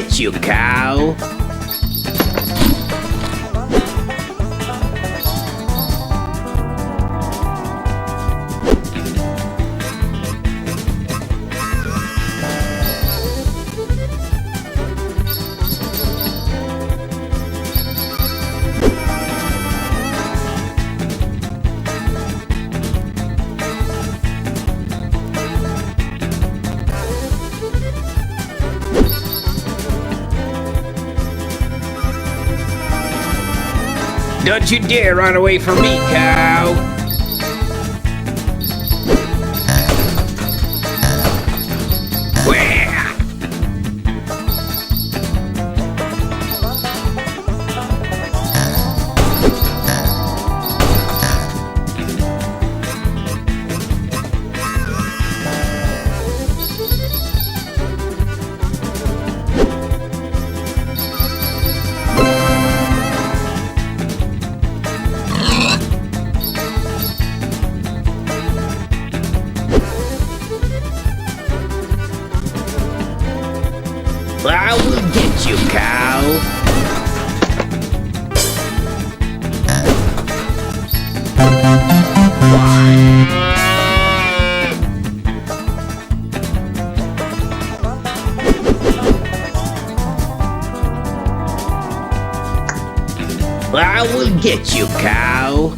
get you, cow. Don't you dare run away from me, cow! Where? I will get you, cow. I will get you, cow.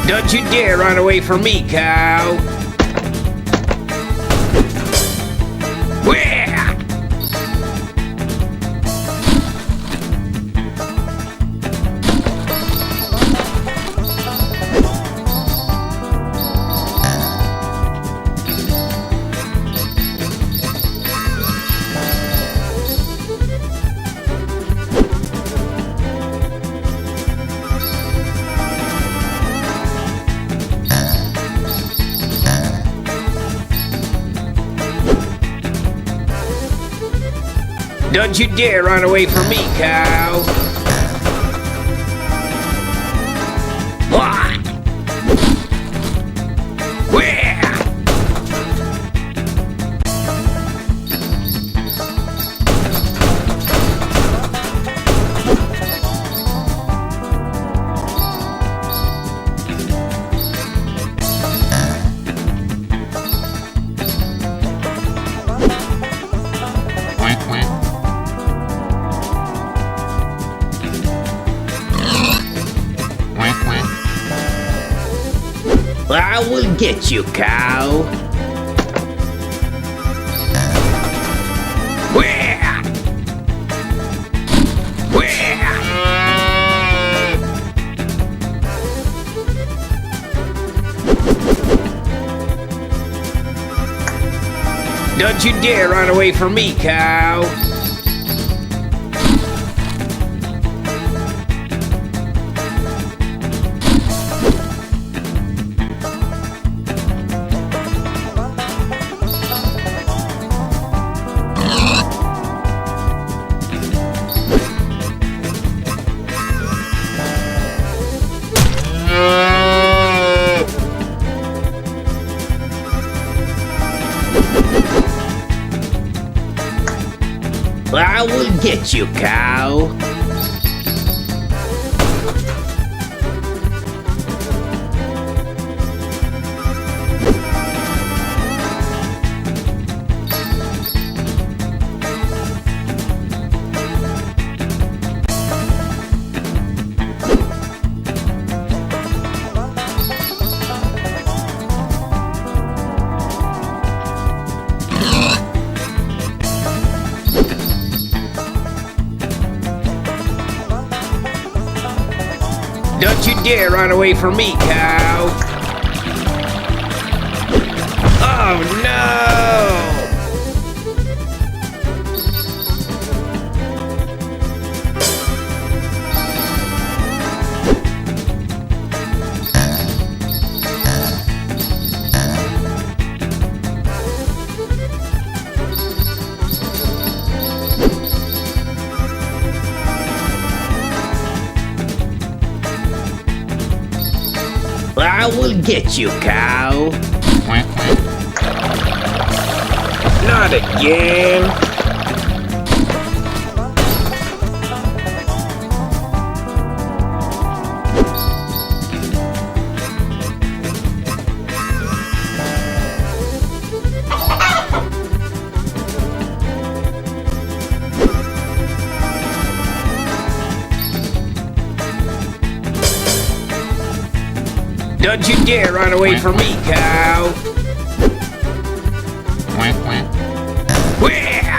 Don't you dare run away from me, cow! Where? Don't you dare run away from me, cow! What? Where? I will get you, cow. Where? Where? Don't you dare run away from me, cow. I will get you, cow. Don't you dare run away from me, cow! Oh no! I will get you, cow. Not again. Don't you dare run away from me, cow. Wah!